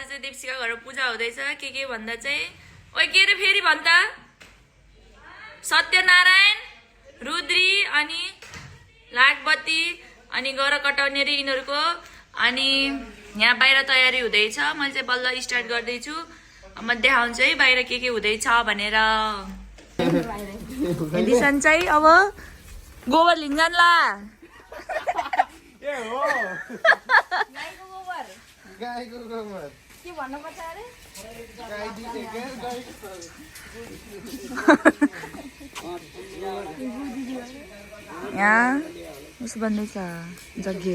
चाहिँ दीप्सिका घर पूजा हुँदैछ के भन्दा चाहिँ ओइ के रे फेरि भन्दा सत्यनारायण रुद्री अनि लाटबत्ती अनि गर कटाउने रे यिनीहरूको अनि यहाँ बाहिर तयारी हुँदैछ मैले चाहिँ बल्ल स्टार्ट गर्दैछु म देखाउँछु है बाहिर के हुँदैछ भनेर दिसन चाहिँ अब गोबर लिन्छन् ला गाईको गोबर के भन्नु पर्छ अरे यहाँ उसो भन्दैछ जग्गे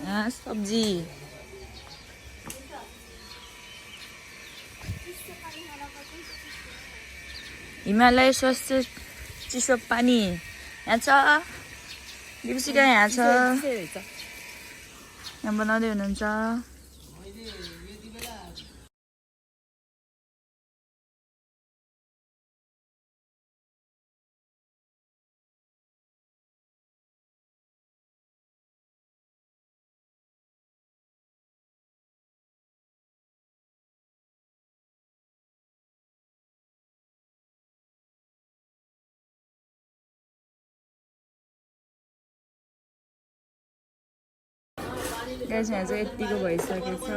यहाँ सब्जी हिमालय स्वास्थ्य चिसो पानी यहाँ छ दीप्सिका यहाँ छ यहाँ बनाउँदै हुनुहुन्छ गाइस यहाँ चाहिँ यतिको भइसकेको छ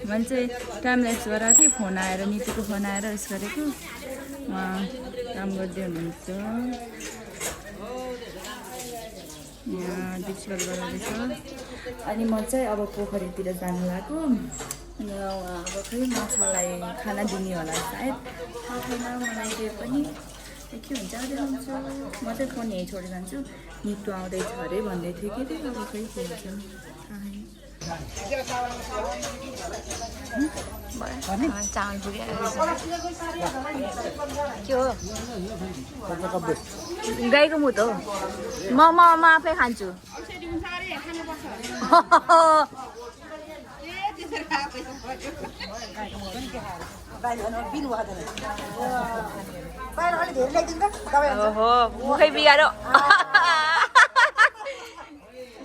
मैले चाहिँ टाइम ल्याप्स गराएको थिएँ फोन आएर नीतिको फोन आएर उस गरेको उहाँ काम गर्दै हुनुहुन्छ यहाँ डिस्कल गराउँदैछ अनि म चाहिँ अब पोखरीतिर जानु लाग्यो अनि उहाँ अब खै माछालाई खाना दिने होला सायद थाहा छैन मलाई त्यो पनि के हुन्छ देखाउँछु म चाहिँ फोन यहीँ छोडेर जान्छु नितो आउँदैछ अरे भन्दै थियो कि त्यो अब खै के हुन्छ चामल पुगिहाल्छ के हो गाईको मुत हो म आफै खान्छु ओहो मुखै बिगारो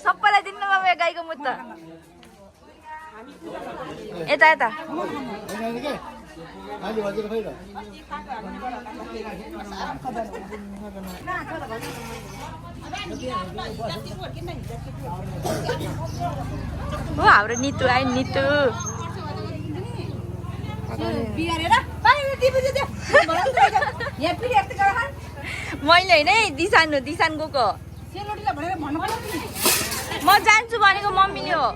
सबैलाई दिनु म गाईको मुत त यता यता हो हाम्रो नितु आयो नितु मैले होइन है दिसान हो दिसान गएको म जान्छु भनेको मम्मीले हो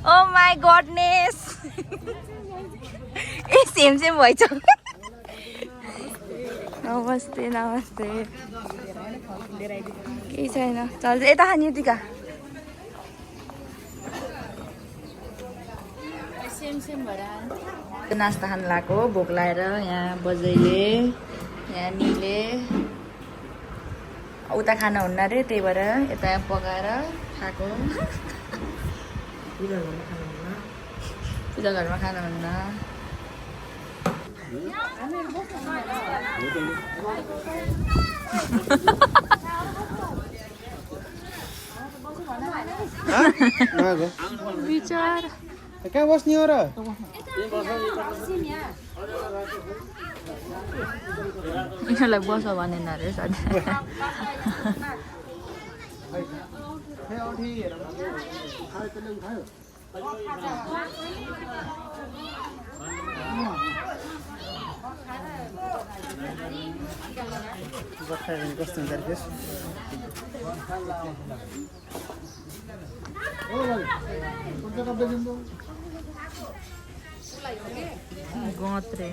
ओ माई गडनेस ए सेम भएछ नमस्ते नमस्ते केही छैन चल्छ यता खाने यतिका नास्ता खानु लगाएको भोक लागेर यहाँ बजैले यहाँ निले उता खाना हुन्न अरे त्यही भएर यता पकाएर खाएको पूजा घरमा खानुहुन्न विचार कहाँ बस्ने हो र यिनीहरूलाई बस भनेन अरे सधैँ कस्तो हुन्छ गत्रे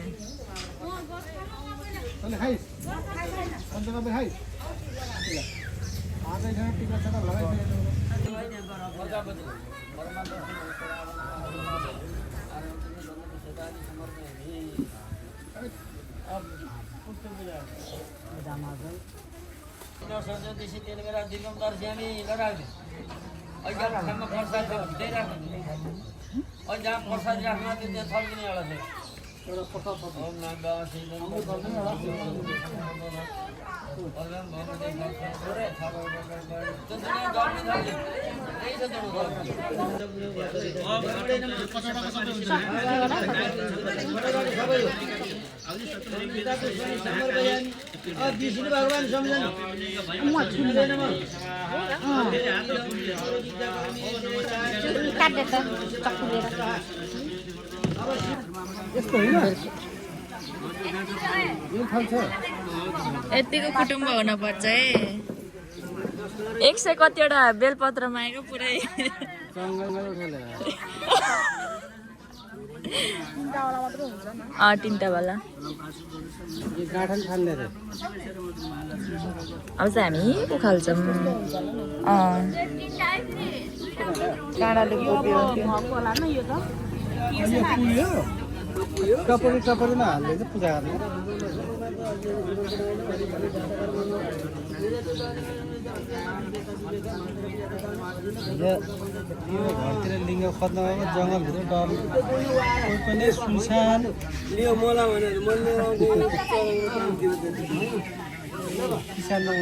यतिको कुटुम्ब हुनुपर्छ है 100 कतिवटा बेलपत्र मागेको पुरै तीनटा वाला अब चाहिँ हामी उखाल्छौँ काँडाले कोप्यो टपरीमा हाल्दै चाहिँ पूजा गर्ने घरतिर लिङ्ग खोज्न जङ्गलभित्र डर कोही पनि सुनसान किसान हो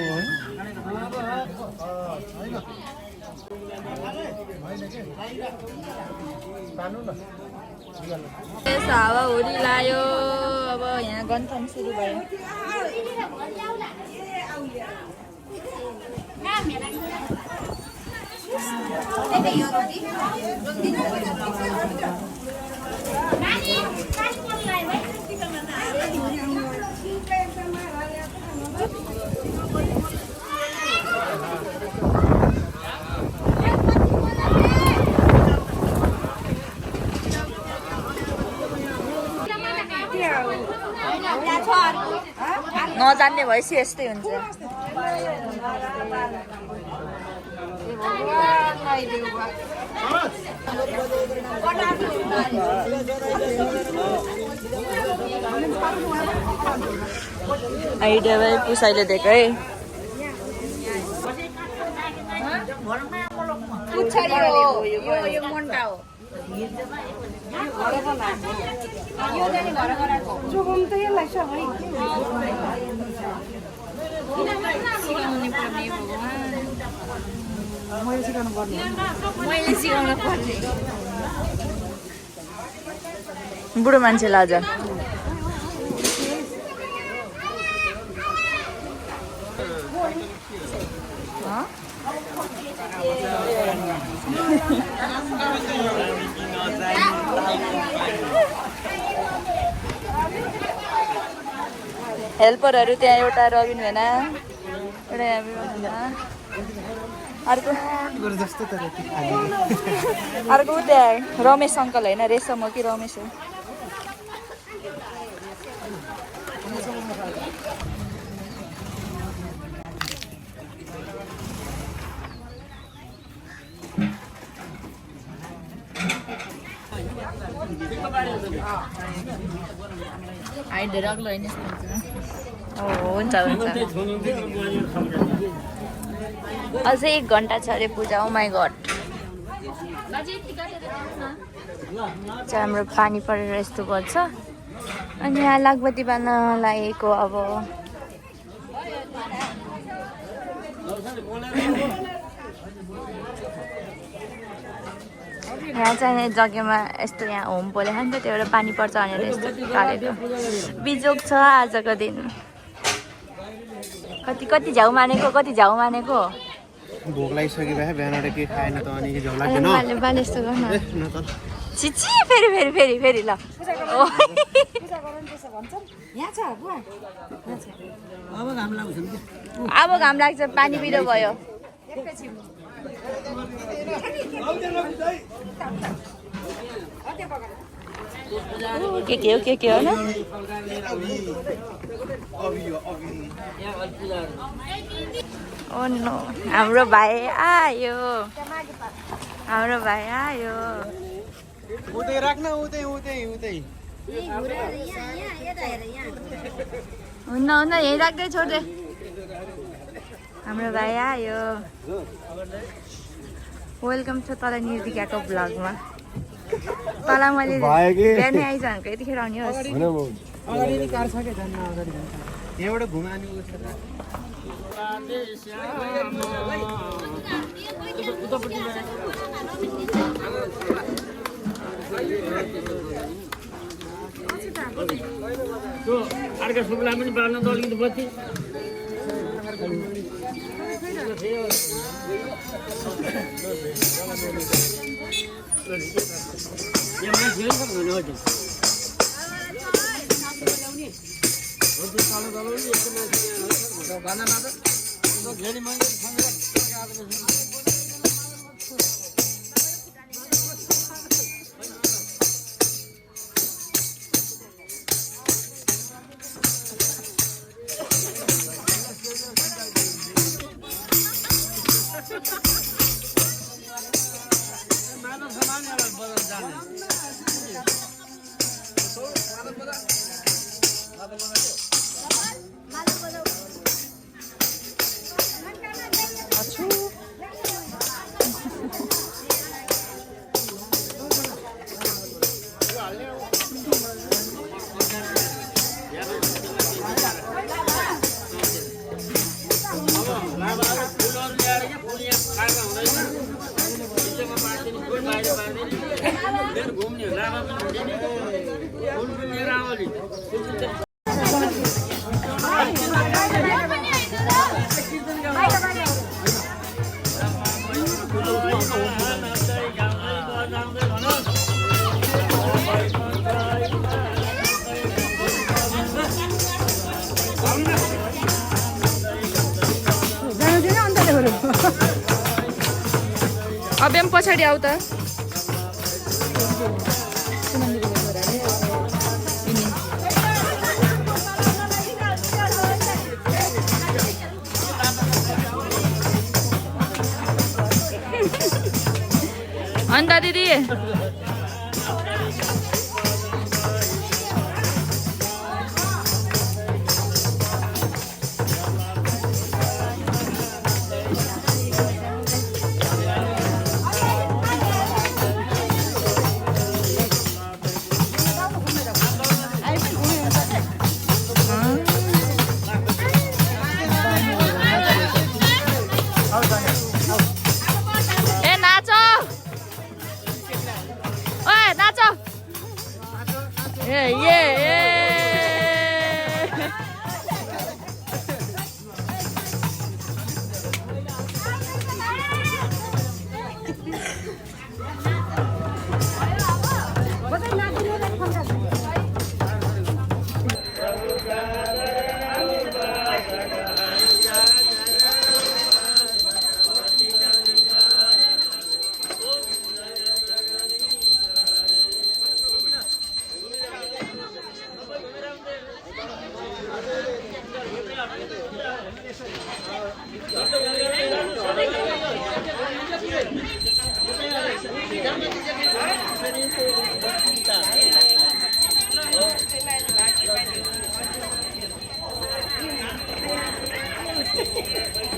हावाहुरी लायो अब यहाँ गन्थन सुरु भयो नजान्ने भएपछि यस्तै हुन्छ आइडिया भाइ पुसाइले दिएको है यो मुन्टा हो बुढो मान्छेलाई आज हेल्परहरू त्यहाँ एउटा रबिन भेना एउटा अर्को त्यहाँ रमेश अङ्कल होइन रेशम हो कि रमेश हो आइडिया अग्लो होइन हुन्छ अझै 1 घन्टा छ अरे पूजा ओ माई गड हाम्रो पानी परेर यस्तो गर्छ अनि यहाँ लागबत्ती बाल्न लागेको अब यहाँ चाहिँ जग्गामा यस्तो यहाँ होम पोलेको नि त त्यो एउटा पानी पर्छ भनेर यस्तो काटेको बिजोग छ आजको दिन कति झ्याउ मानेको भोक लागिसक्यो भए बिहान के खाएन त अनि झ्याउ लाग्दैन बाल यस्तो गर्न छिछि फेरि ल अब घाम लाग्छ पानी पिरो भयो के हो न ओ नो हाम्रो भाइ आयो उतै राख्न उतै हुन्न यहीँ राख्दै छोड्दै हाम्रो भाइ आयो वेलकम छ तल निर्दिकाको ब्लगमा तल मैले बिहानै आइज भनेको यतिखेर आउने होस् यहाँबाट घुमानी अर्का सुब्ला पनि बाल्न त अलिकति बत्ती अब हम पछाडि आऊ त अन्त दिदी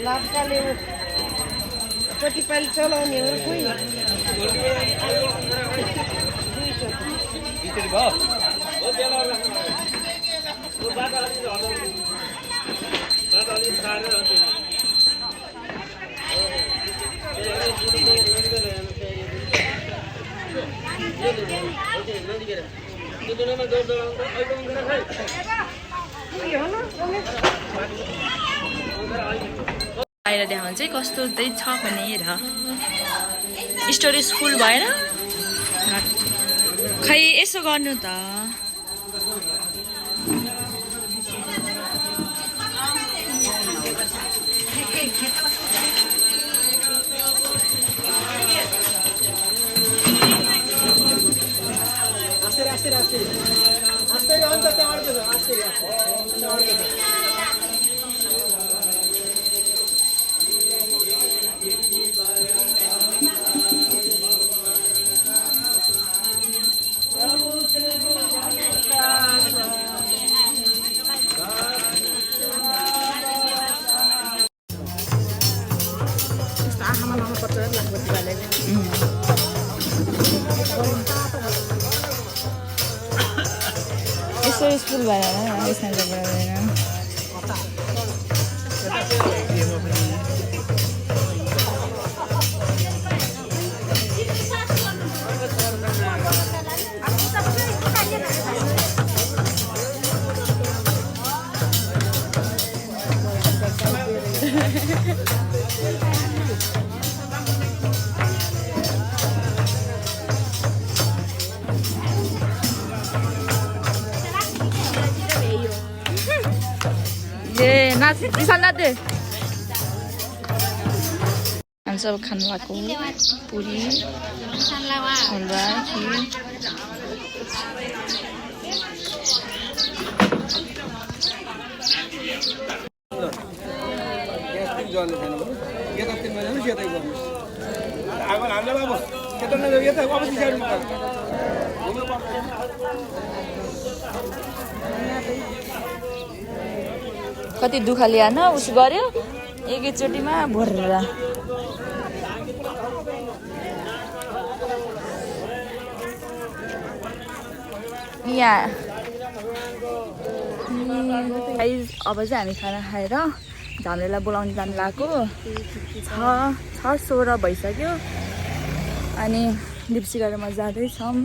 लाभकाले कतिपालि चलाउने हो कोही बाहिर देखाउनु चाहिँ कस्तो चाहिँ छ भनेर स्टोरेज फुल भएर खै यसो गर्नु त यसो स्कुल भएर यसमा नाच विशाल नाच दे हामी सब खानु भएको पुरी हलुवा खिर कति दुःख ल्याएन उसो गर्यो एकैचोटिमा भरेर यहाँ अब चाहिँ हामी खाना खाएर झाम्रेलाई बोलाउनु जानु लागेको 6:16 भइसक्यो अनि दिप्सिका र म जाँदैछौँ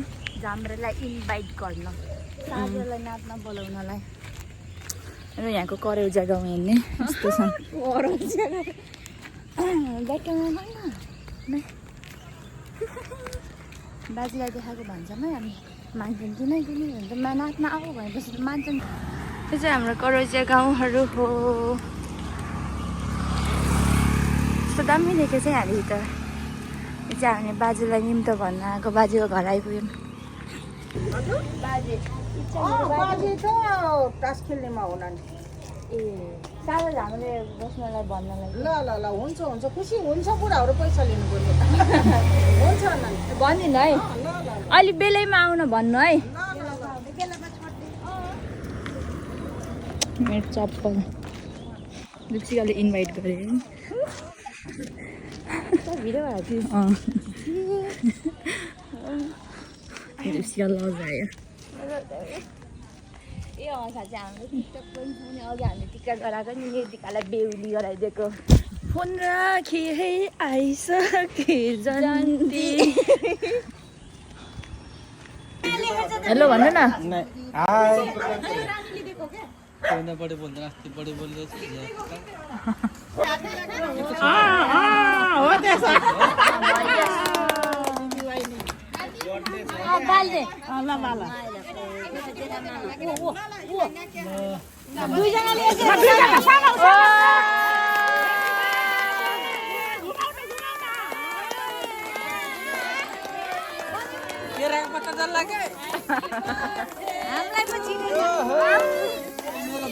झाम्रेलाई इन्भाइट गर्न साथीहरूलाई नाच्न बोलाउनलाई र यहाँको करौजा गाउँ हेर्ने यस्तो छ बाजेलाई देखाएको भन्छौँ है हामी मान्छन् किन किन भन्छ नाच्न आऊ भनेपछि मान्छन् यो चाहिँ हाम्रो करौजा गाउँहरू हो यस्तो दामी देखेको चाहिँ हामी त यो चाहिँ हामी बाजेलाई निम्तो भन्न आएको बाजेको घर आइपुग्यौँ बाजे त तास खेल्नेमा होला नि ए सानो हामीले बस्नलाई भन्नलाई ल हुन्छ खुसी हुन्छ बुढाहरू पैसा लिनु पर्यो हुन्छ भनिदिनु है अलि बेलैमा आउन भन्नु है मेरो चप्पल दिप्सिकाले इन्भाइट गरे दिप्सिका लजायो ए साँच्चै हाम्रो टिकटक पनि छ नि अघि हामीले टिकट गराएको नि टिकालाई बेहुली गराइदिएको फोन राखे है आइसके जन्ती हेलो भन्नु न बढी बोल्दैन अस्ति बढी बोल्दैछ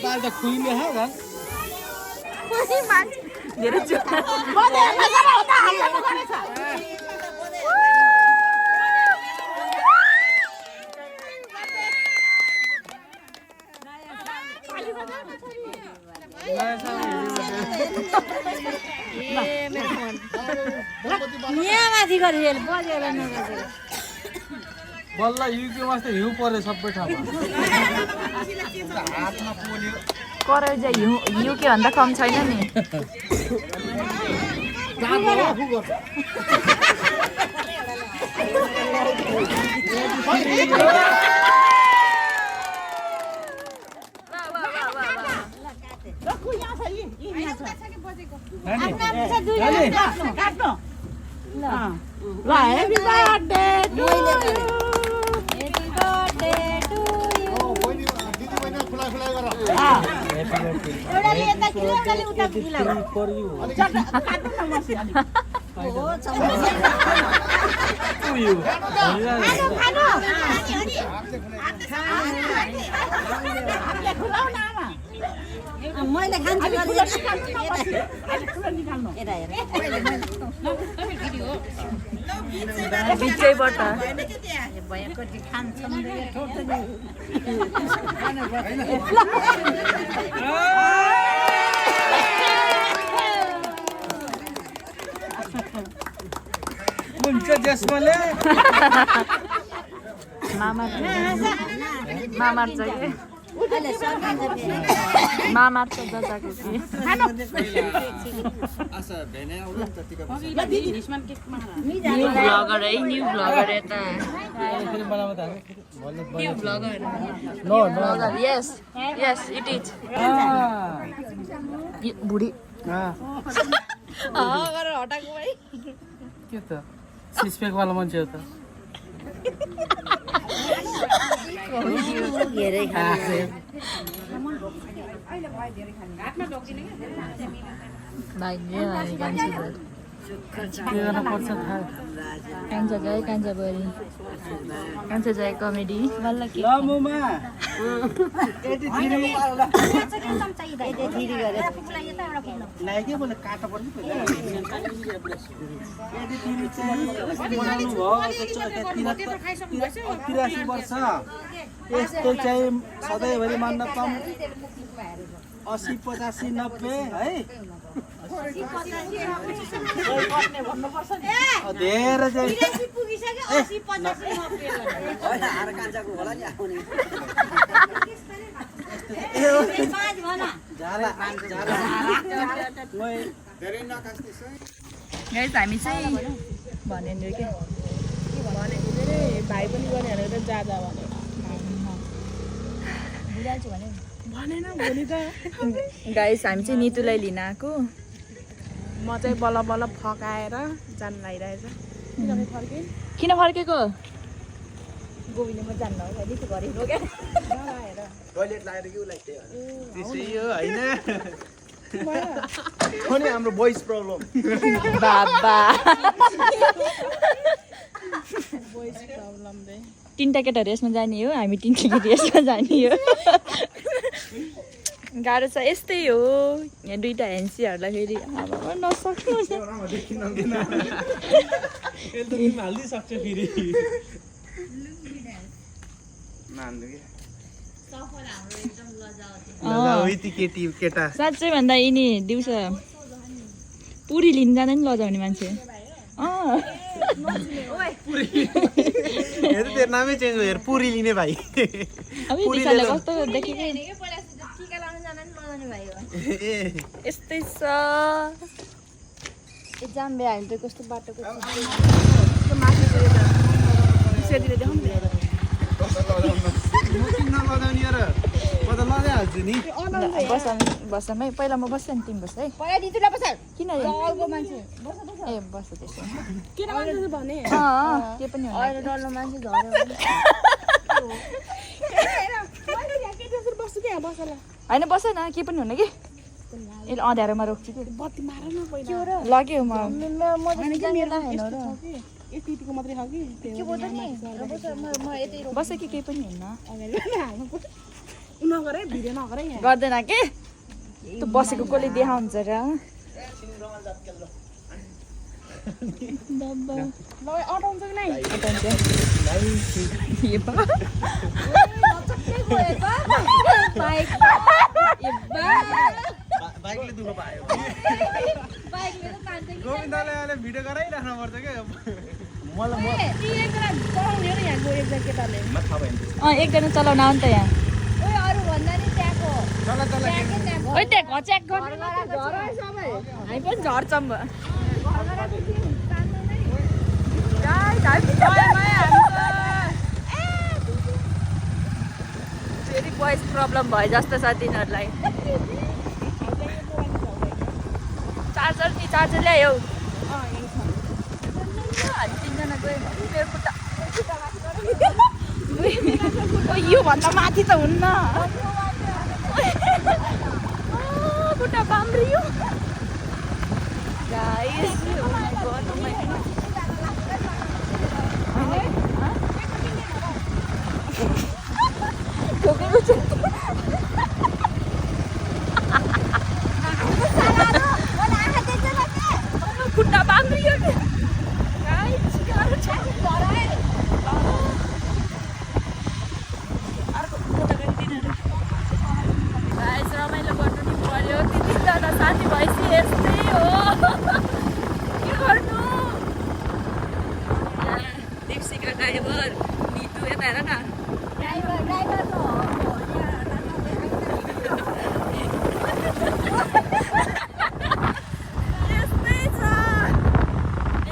बाल त खुइले है घर धेरै बल्ल युकेमा चाहिँ हिउँ पऱ्यो सबै ठाउँमा करौजा युके भन्दा कम छैन नि मैले खान्छु बिचैबाट हुन्छ जसमाले मामा चाहिँ मामा त जजाको कि न्यू ब्लगर है न्यू ब्लगर यता new bagger bagger yes yes it is बुढी गरेर हटाएको है के त सिक्स प्याक वाला मान्छे हो त धेरै खाने भाग्य हामी कान्छी भयो के गर्न पर्छ थाहा कान्छा जाए कान्छा बरी कान्छा जाए कमेडी बल्ल के ल मुमा लाई के बोले काटा पर्ने पहिला 83 वर्ष यस्तो चाहिँ सधैँभरि मान्न पाऊँ 80 85 90 है धेरै चाहिँ गाइस हामी चाहिँ भनेर के भनेको चाहिँ भाइ पनि गर्ने भनेर जाँदा भनेन भोलि त गाइस हामी चाहिँ नितुलाई लिन आएको म चाहिँ बल्ल बल्ल फकाएर जान लागिरहेछ किनभने फर्केँ किन फर्केको गोविन्दमा जान्न हो अलिक गरेको क्या टोइलेट लागेर के उलाई त्यसै हो हैन हो नि हाम्रो भोइस प्रब्लम बाबा भोइस प्रब्लम दे तीनटा केटाहरू यसमा जाने हो हामी तीनटा केटी यसमा जाने हो गाह्रो छ यस्तै हो यहाँ दुईटा हेन्सीहरूलाई फेरि अब नसक्नु हाल्दिसक्छ फेरि केटा साँच्चै भन्दा यिनी दिउँसो पुरी लिन जाँदा नि लजाउने मान्छे तेरो नामै चेन्ज भयो हेर पुरी लिने भाइ अब कस्तो देखेको यस्तै छ एक्जाम भए हामी त कस्तो बाटोको बसमै पहिला म बस्छ नि तिमी बस है किन ए बस त्यसो किन भने के पनि अहिले डल्लो मान्छे झऱ्यो बस्छु क्या बसला होइन बस न के पनि हुन कि यसले अँध्यारोमा रोक्छु कि बत्ती मार न पहिला लग्यो म यतिको मात्रै हो कि बस कि केही पनि हुन्न नगरे भिडियो नगरे यहाँ गर्दैन के त्यो बसेको कसले देखाउँछ र अटाउँछ कि नै बाइकले दुःख पायो गोविन्दले अहिले भिडियो गराइराख्नु पर्छ क्या एकजना चलाउन आउनु त यहाँ ओइ त्यहाँ घच्याक हामी पनि झर्छौँ फेरि भोइस प्रब्लम भयो जस्तो छ तिनीहरूलाई चार्जर ल्यायो हामी तिनजना गयो मेरो खुट्टा योभन्दा माथि त हुन्न खुट्टा बाम्रियो गाइस खुट्टा बाम्रियो रमाइलो गर्नु नि पर्यो तिनजना साथी भएपछि यस्तै हो के गर्नु दिप्सिका ड्राइभर नितु यता हेर न यस्तै छ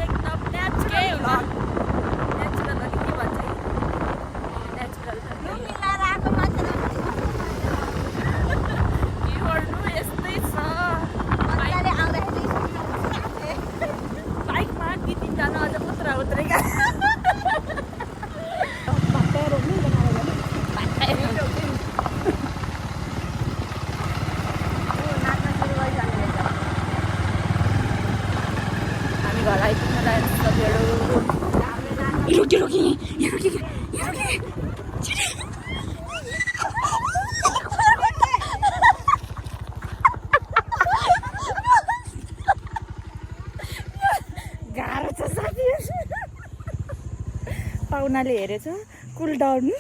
एकदम नेचुरल नेचुरल के भन्छ नेचुरल बाइकमा कि तिनजना अझ पुत्रा उत्रेका गाह्रो छ साथीहरू पाहुनाले हेरेछ कुल डाउन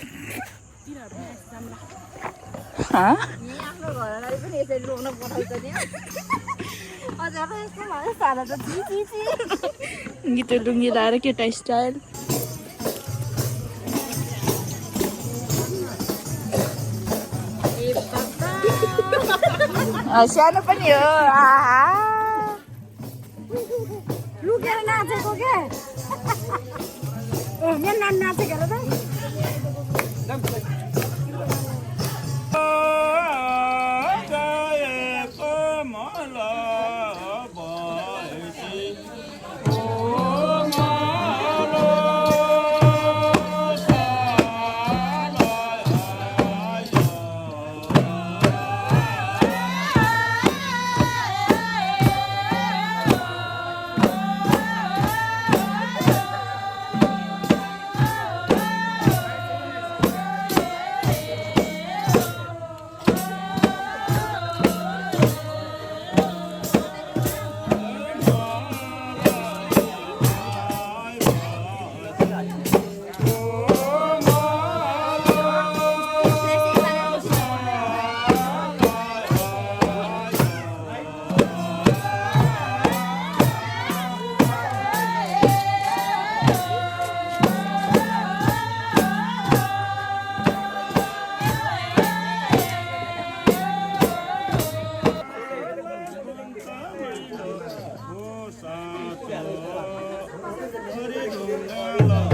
आफ्नो घर अगाडि पनि यसरी रोक्न पठाउँछ नि अझ यस्तो भयो सारा त गीतो लुङ्गी लाएर केटा स्टाइल सानो पनि हो आहा लुकेर नाचेको के मेरो नानी नाचेको त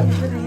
Hare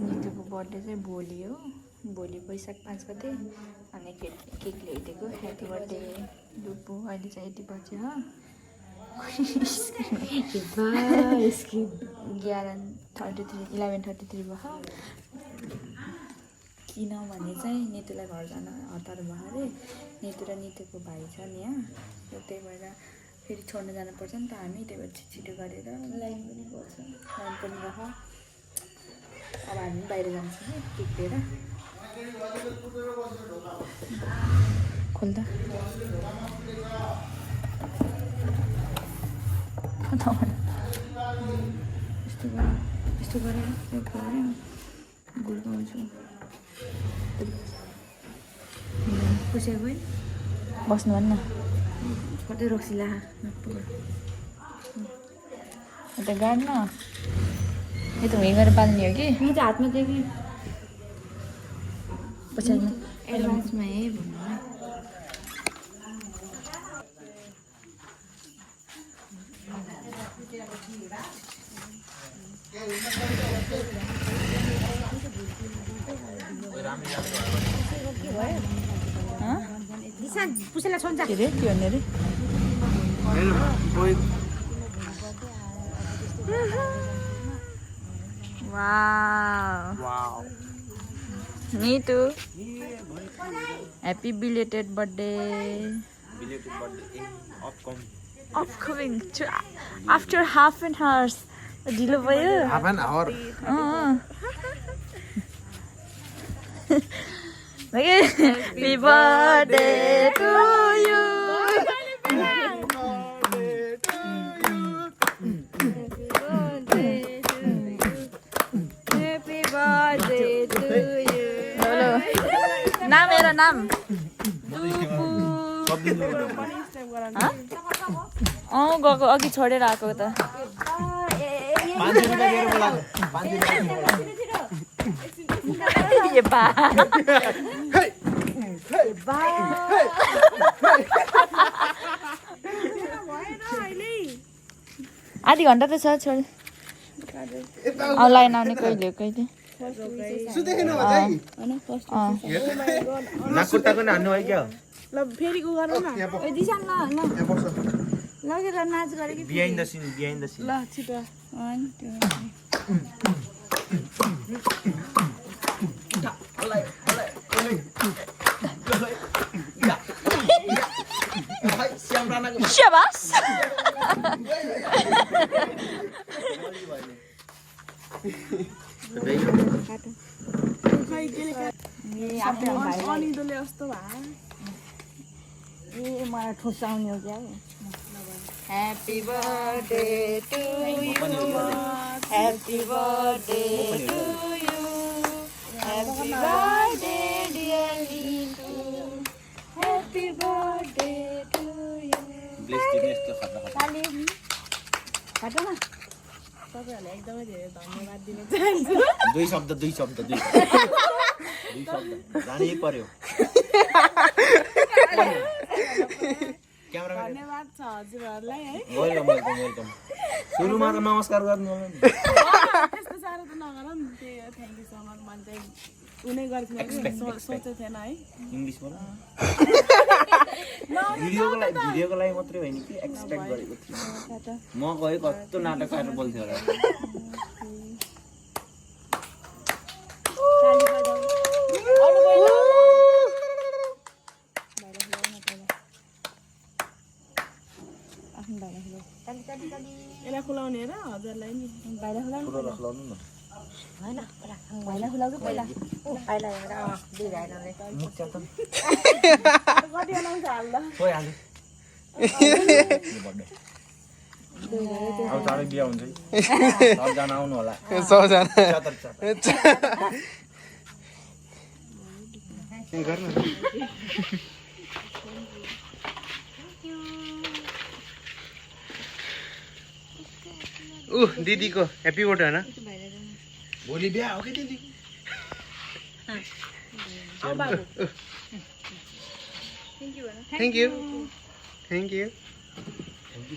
नितुको बर्थडे चाहिँ भोलि हो भोलि वैशाख 5 गते अनि केक ल्याइदिएको ह्याप्पी बर्थडे डुपु अहिले चाहिँ यति बज्यो हो 11:33 भयो किनभने चाहिँ नितुलाई घर जान हतार भयो अरे नितु र नितुको भाइ छ नि यहाँ त्यही भएर फेरि छोड्न जानुपर्छ नि त हामी त्यही भएर छिटो गरेर लाइन पनि गर्छ लाइन पनि भयो अब हामी बाहिर जान्छौँ है केक लिएर खोल्दा यस्तो गरेर गुल्काउँछु खुसी भयो बस्नु भन्न कतै रोक्सिला यता गाड्न यो त हुँ गरेर पाल्ने हो कि म चाहिँ हातमा थियो कि पछाडि एडभान्समा है भन्नु पुसेलाई छोड्छ के अरे के भन्ने अरे Wow. Me too. Happy belated birthday. Belated birthday upcoming. Upcoming. After half an hour. ढिलो भयो. Half an hour. Happy birthday to you. नाम हेर नाम गएको अघि छोडेर आएको त आधी घन्टा त छ छोड लाइन आउने कहिले कहिले नाकुट्टाको नान्नु है क्या ल फेरि उ गर्नु न दिशान ल लगेर नाच गरे कि बिहाइन्ड द सिन ल छिटो 1 2 शाबाश अनिदोले कस्तो भयो ए मलाई ठुसाउने हो क्या happy birthday to you happy birthday to you happy birthday dear Nitu happy birthday to you खाटो न तपाईहरुलाई एकदमै धेरै धन्यवाद दिन चाहन्छु दुई शब्द जानै पर्यो धन्यवाद छ हजुरहरुलाई है वेलकम सुरुमा त नमस्कार गर्नु होला नि त्यस्तो साह्रो त नगर नि त्यही थ्यांक यू सो मच मन चाहिँ उनी गर्थिन कि सोचेको थिएन है इंग्लिश बोल भिडियोको लागि मात्रै होइन कि एक्सपेक्ट गरेको थिएँ म गए कस्तो नाटक गरेर बोल्थ्यो होला यसलाई खुलाउने र हजुरलाई नि पुरो रखलाउनु न हैन पहिला खुलाउ पहिला पहिला हेर दुई भाइले मुख च्यात कति अनाउन्स हाल्दा खोइ हाल्नु अब चाँडै बिहा हुन्छ है सबजना आउनु होला सबजना गर्न दिदीको ह्याप्पी बर्थडे होइन भोलि बिहा हो कि दिदी थ्याङ्क यू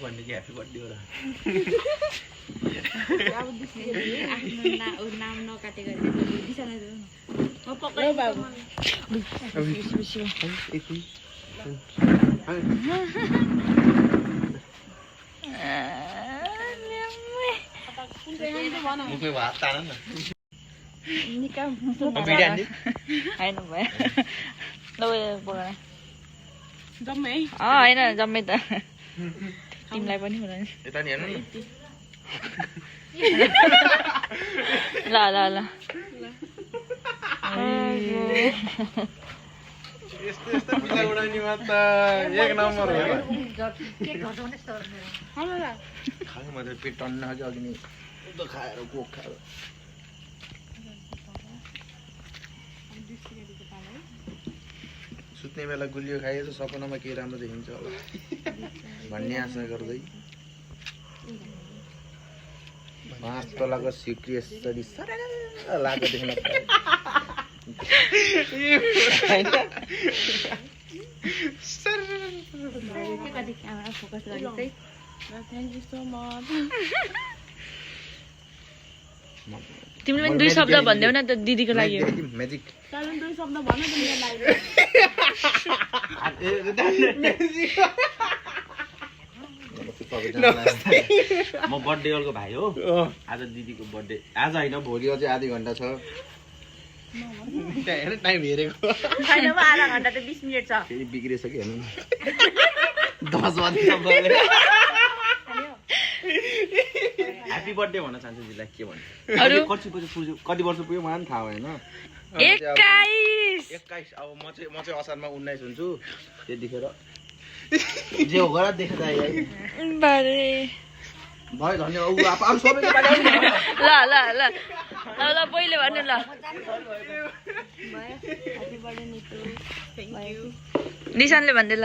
भन्ने कि ह्याप्पी बर्थडे हो र नाम नकाटेको मुखमै भात तान न होइन भयो ल पकाएर जम्मै होइन जम्मै त तिमीलाई पनि होला नि यता नि हेर्नु नि ल ल ल यस्तो यस्तो पिला उडानीमा त एक नम्बर हो खानु म त पेट टन्न कि अघि नै दुध खाएर कोक खाएर सुत्ने बेला गुलियो खाए त सपनामा के राम्रो देखिन्छ होला भन्ने आशा गर्दै 5 तलाको सिक्री यसरी लागेको देख्न पाएँ फोकस गरेँ थ्याङ्क यू सो मच तिमीले पनि 2 शब्द भन्देऊ न त दिदीको लागि म्याजिक कारण 2 शब्द भन त मेरो लागि म बर्थडे गर्लको भाइ हो आज दिदीको बर्थडे आज होइन भोलि अझै आधी घन्टा छ हेर टाइम हेरेको छैन आधा घन्टा त 20 मिनेट छ फेरि बिग्रेछ कि हेर्नु 10 बजे ह्याप्पी बर्थडे भन्न चाहन्छु दिदीलाई के भन्नु कति वर्ष पुग्यो मलाई पनि थाहा भएन 21 अब म चाहिँ असारमा 19 हुन्छु त्यतिखेर जे हो गर देख्दा है भयो धन्यवाद अब सबैले ल ल ल ल पहिले भन्नु ल निशानले भन्दै ल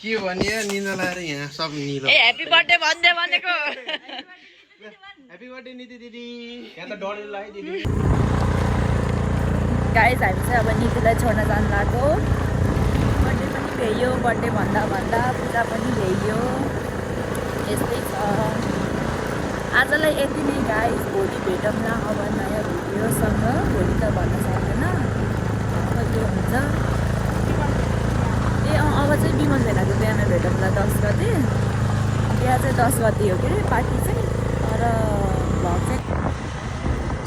के भने निन्दा लाएर यहाँ सब निलो ए ह्याप्पी बर्थडे भन्दै भनेको ह्याप्पी बर्थडे निति दिदी यहाँ त डढेर लाग्यो दिदी गाइस हामी चाहिँ अब नितिलाई छोड्न जानु लाग्यो बर्थडे पनि भ्याइयो बर्थडे भन्दा भन्दा पूजा पनि भ्याइयो यस्तै छ आजलाई यति नै गाइस भोलि भेटौँला अब नयाँ भिडियोसँग भोलि त भन्न सक्दैन के हुन्छ ए अब चाहिँ विमल भेनाको बिहामा भेटौँला 10 गते बिहा चाहिँ 10 गते हो के अरे पार्टी चाहिँ तर भ्लग चाहिँ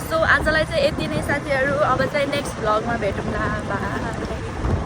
सो आजलाई चाहिँ यति नै साथीहरू अब चाहिँ नेक्स्ट भ्लगमा भेटौँला बाई